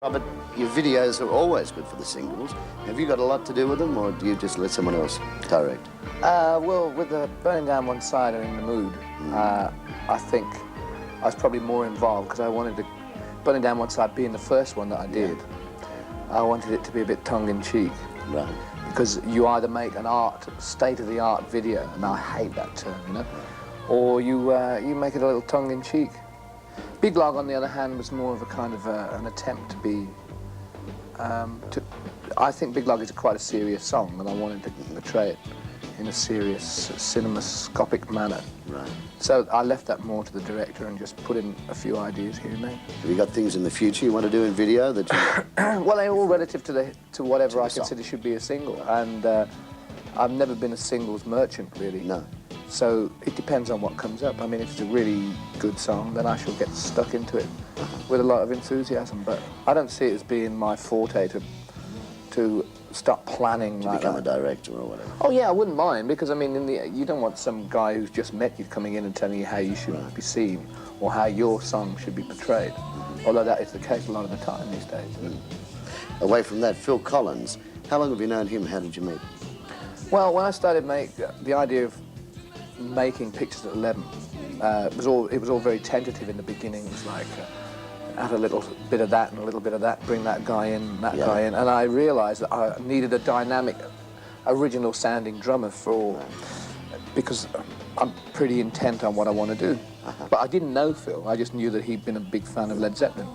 Robert, your videos are always good for the singles. Have you got a lot to do with them, or do you just let someone else direct? Well, with the Burning Down One Side and In the Mood, I think I was probably more involved because I wanted to, Burning Down One Side being the first one that I did, I wanted it to be a bit tongue-in-cheek. Right. Because you either make an state-of-the-art video, and I hate that term, you know, or you make it a little tongue-in-cheek. Big Log, on the other hand, was more of a kind of an attempt to be, I think Big Log is quite a serious song, and I wanted to portray it in a serious, cinemascopic manner. Right. So I left that more to the director and just put in a few ideas here and there. Have you got things in the future you want to do in video that you... Well, they're all relative to whatever I consider should be a single, and I've never been a singles merchant, really. No. So it depends on what comes up. I mean, if it's a really good song, then I shall get stuck into it with a lot of enthusiasm. But I don't see it as being my forte to start planning like become that. a director or whatever. Oh yeah, I wouldn't mind, because I mean, you don't want some guy who's just met you coming in and telling you how you should be seen or how your song should be portrayed. Although that is the case a lot of the time these days. Away from that, Phil Collins, how long have you known him? How did you meet? Well, when I started the idea of making pictures at 11, it was all very tentative in the beginning. It was like add a little bit of that and a little bit of that, bring that guy in, that guy in, and I realised that I needed a dynamic, original sounding drummer because I'm pretty intent on what I want to do. But I didn't know Phil. I just knew that he'd been a big fan of Led Zeppelin.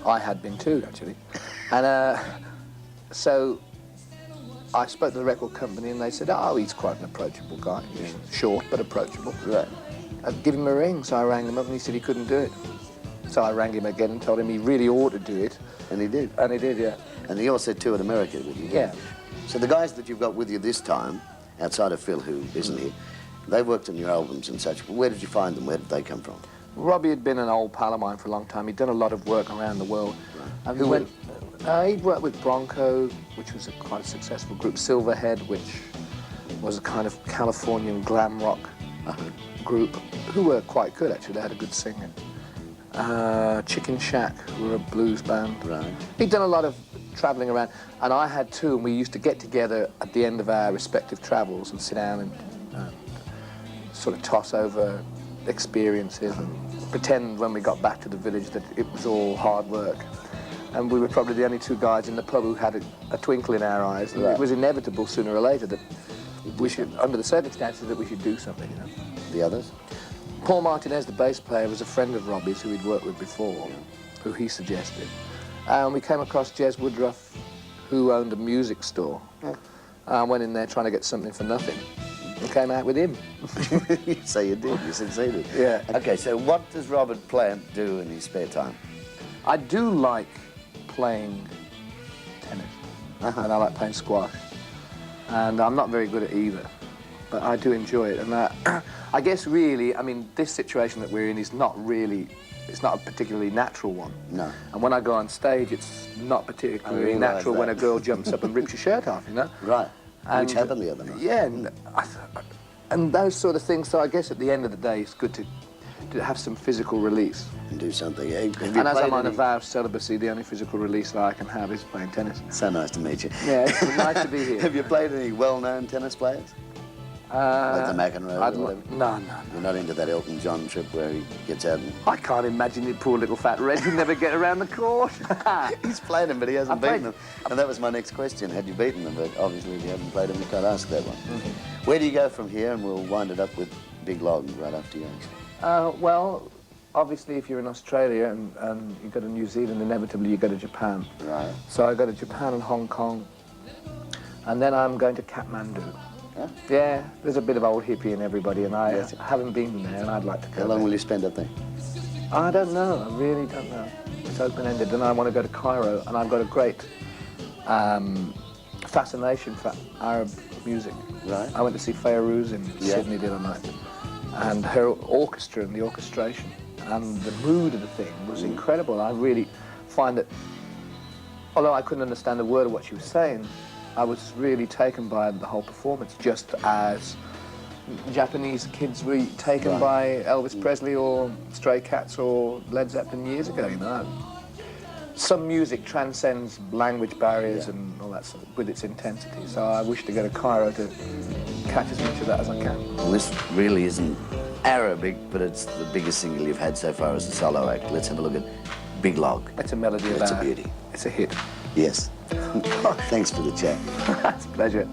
I had been too, actually, and so I spoke to the record company and they said, oh, he's quite an approachable guy. He's short but approachable. Right. I'd give him a ring, so I rang him up and he said he couldn't do it. So I rang him again and told him he really ought to do it. And he did? And he did, yeah. And he also toured America with you? Yeah. So the guys that you've got with you this time, outside of Phil, who isn't here, they worked on your albums and such. Where did you find them? Where did they come from? Robbie had been an old pal of mine for a long time. He'd done a lot of work around the world. Right. And he'd worked with Bronco, which was quite a successful group, Silverhead, which was a kind of Californian glam rock group, who were quite good, actually. They had a good singer. Chicken Shack, who were a blues band. Right. He'd done a lot of travelling around, and I had too, and we used to get together at the end of our respective travels and sit down and sort of toss over experiences and pretend when we got back to the village that it was all hard work. And we were probably the only two guys in the pub who had a twinkle in our eyes. Right. It was inevitable sooner or later that we should, under the circumstances, that we should do something, you know. The others? Paul Martinez, the bass player, was a friend of Robbie's who he'd worked with before, who he suggested. And we came across Jez Woodruff, who owned a music store. I went in there trying to get something for nothing and came out with him. So you did, you succeeded. Yeah. Okay, so what does Robert Plant do in his spare time? I do like playing tennis, and I like playing squash. And I'm not very good at either, but I do enjoy it. And I guess really, I mean, this situation that we're in is not really, it's not a particularly natural one. No. And when I go on stage, it's not particularly natural when a girl jumps up and rips your shirt off, you know? Right, and, which happened the other night. Yeah, and those sort of things. So I guess at the end of the day, it's good to have some physical release. And do something. Have you and as I'm on any... a vow of celibacy, the only physical release that I can have is playing tennis. So nice to meet you. Yeah, it's nice to be here. Have you played any well-known tennis players? Like the McEnroe or whatever? No. You're not into that Elton John trip where he gets out and... I can't imagine the poor little fat red who never get around the court. He's played them, but he hasn't beaten them. And that was my next question. Had you beaten them? But obviously, if you haven't played them, you can't ask that one. Where do you go from here? And we'll wind it up with Big Log right after you. Well, obviously, if you're in Australia and you go to New Zealand, inevitably you go to Japan. Right. So I go to Japan and Hong Kong, and then I'm going to Kathmandu. Huh? Yeah, there's a bit of old hippie in everybody, and I haven't been there, and I'd like to go. How long there. will you spend up there? I don't know. I really don't know. It's open-ended. Then I want to go to Cairo, and I've got a great fascination for Arab music. Right. I went to see Fairuz in Sydney the other night, and her orchestra and the orchestration and the mood of the thing was incredible. I really find that, although I couldn't understand a word of what she was saying, I was really taken by the whole performance, just as Japanese kids were taken by Elvis Presley or Stray Cats or Led Zeppelin years ago, you know. some music transcends language barriers and all that sort of, with its intensity. So I wish to go to Cairo to catch as much of that as I can. Well, this really isn't Arabic, but it's the biggest single you've had so far as a solo act. Let's have a look at Big Log. It's a melody of It's a beauty. It's a hit. Yes. Thanks for the chat. It's a pleasure.